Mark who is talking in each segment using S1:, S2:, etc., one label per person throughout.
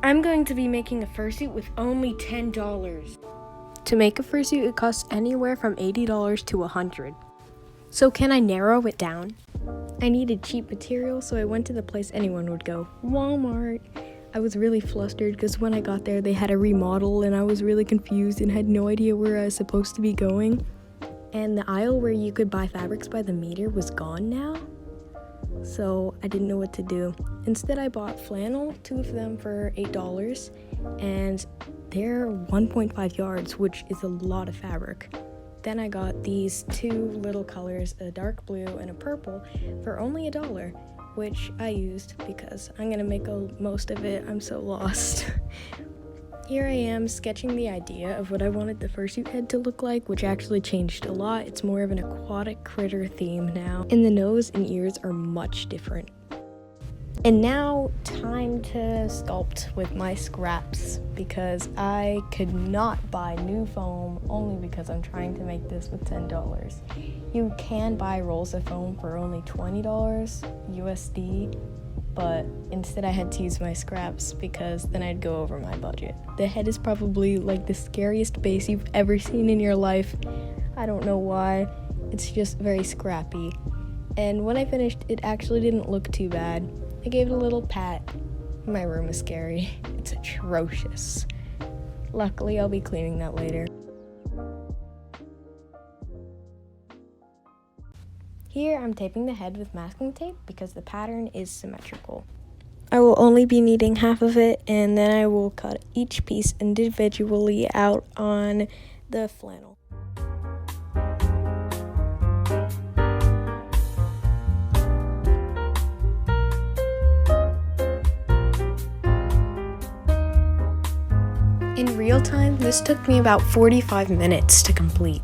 S1: I'm going to be making a fursuit with only $10.
S2: To make a fursuit, it costs anywhere from $80 to $100. So can I narrow it down? I needed cheap material, so I went to the place anyone would go, Walmart. I was really flustered because when I got there, they had a remodel and I was really confused and had no idea where I was supposed to be going. And the aisle where you could buy fabrics by the meter was gone now. So I didn't know what to do. Instead, I bought flannel, 2 of them for $8, and they're 1.5 yards, which is a lot of fabric. Then I got these 2 little colors, a dark blue and a purple, for only $1, which I used because I'm gonna make most of it. I'm so lost. Here I am sketching the idea of what I wanted the fursuit head to look like, which actually changed a lot. It's more of an aquatic critter theme now, and the nose and ears are much different. And now, time to sculpt with my scraps, because I could not buy new foam only because I'm trying to make this with $10. You can buy rolls of foam for only $20 USD, but instead I had to use my scraps because then I'd go over my budget. The head is probably like the scariest base you've ever seen in your life. I don't know why. It's just very scrappy. And when I finished, it actually didn't look too bad. I gave it a little pat. My room is scary. It's atrocious. Luckily, I'll be cleaning that later. Here, I'm taping the head with masking tape because the pattern is symmetrical. I will only be needing half of it, and then I will cut each piece individually out on the flannel. In real time, this took me about 45 minutes to complete.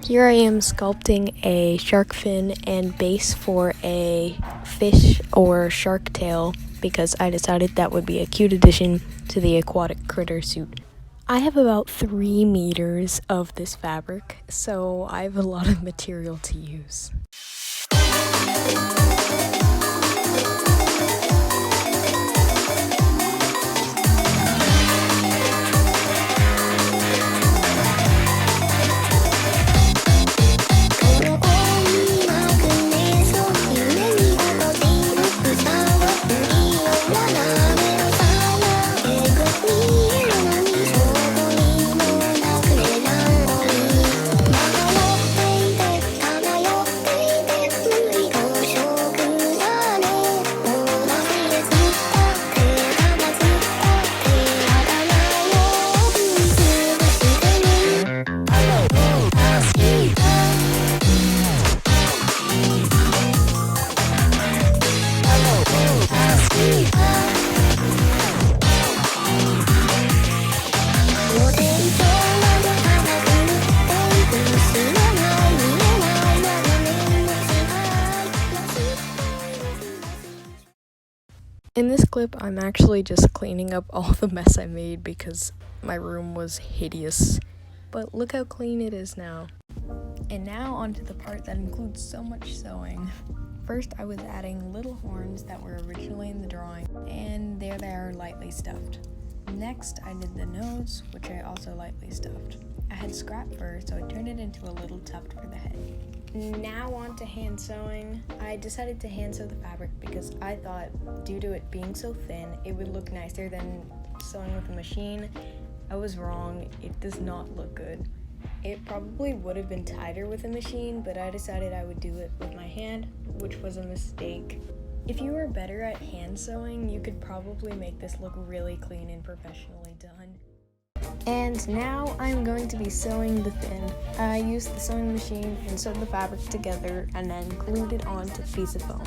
S2: Here I am sculpting a shark fin and base for a fish or shark tail because I decided that would be a cute addition to the aquatic critter suit. I have about 3 meters of this fabric, so I have a lot of material to use. In this clip, I'm actually just cleaning up all the mess I made because my room was hideous. But look how clean it is now. And now onto the part that includes so much sewing. First, I was adding little horns that were originally in the drawing, and there they are lightly stuffed. Next, I did the nose, which I also lightly stuffed. I had scrap fur, so I turned it into a little tuft for the head. Now on to hand sewing. I decided to hand sew the fabric because I thought, due to it being so thin, it would look nicer than sewing with a machine. I was wrong. It does not look good. It probably would have been tighter with a machine, but I decided I would do it with my hand, which was a mistake. If you were better at hand sewing, you could probably make this look really clean and professionally done. And now I'm going to be sewing the fin. I used the sewing machine and sewed the fabric together and then glued it onto a piece of foam.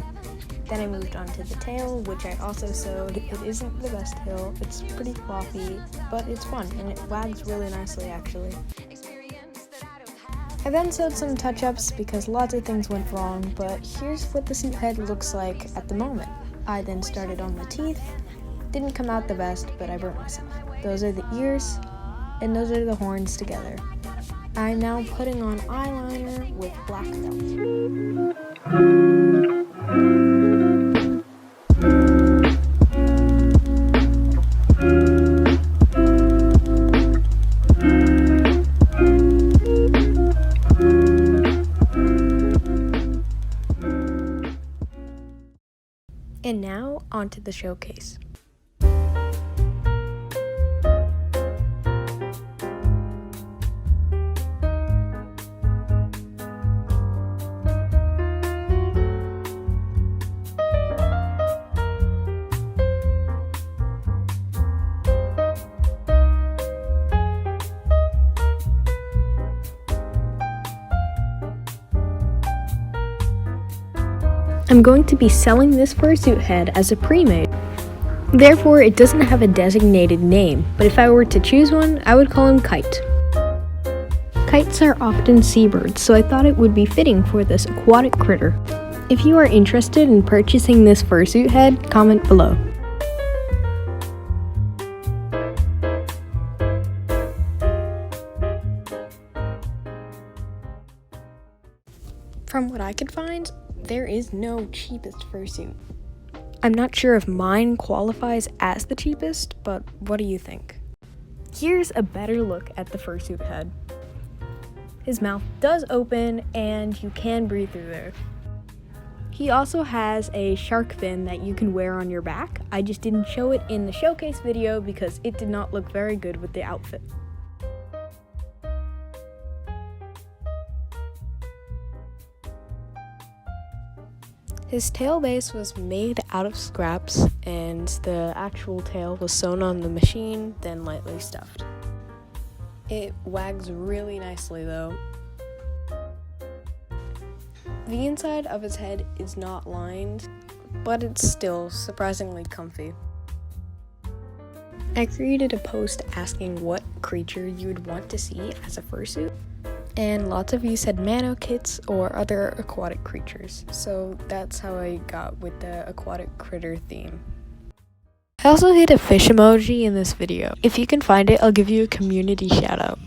S2: Then I moved on to the tail, which I also sewed. It isn't the best tail, it's pretty floppy, but it's fun and it wags really nicely actually. I then sewed some touch-ups because lots of things went wrong, but here's what the suit head looks like at the moment. I then started on the teeth. Didn't come out the best, but I burnt myself. Those are the ears, and those are the horns together. I'm now putting on eyeliner with black felt. And now, onto the showcase. I'm going to be selling this fursuit head as a premade. Therefore, it doesn't have a designated name, but if I were to choose one, I would call him Kite. Kites are often seabirds, so I thought it would be fitting for this aquatic critter. If you are interested in purchasing this fursuit head, comment below. From what I could find, there is no cheapest fursuit. I'm not sure if mine qualifies as the cheapest, but what do you think? Here's a better look at the fursuit head. His mouth does open and you can breathe through there. He also has a shark fin that you can wear on your back. I just didn't show it in the showcase video because it did not look very good with the outfit. His tail base was made out of scraps, and the actual tail was sewn on the machine, then lightly stuffed. It wags really nicely though. The inside of his head is not lined, but it's still surprisingly comfy. I created a post asking what creature you would want to see as a fursuit. And lots of you said mano kits or other aquatic creatures, so that's how I got with the aquatic critter theme. I also hit a fish emoji in this video. If you can find it, I'll give you a community shout out.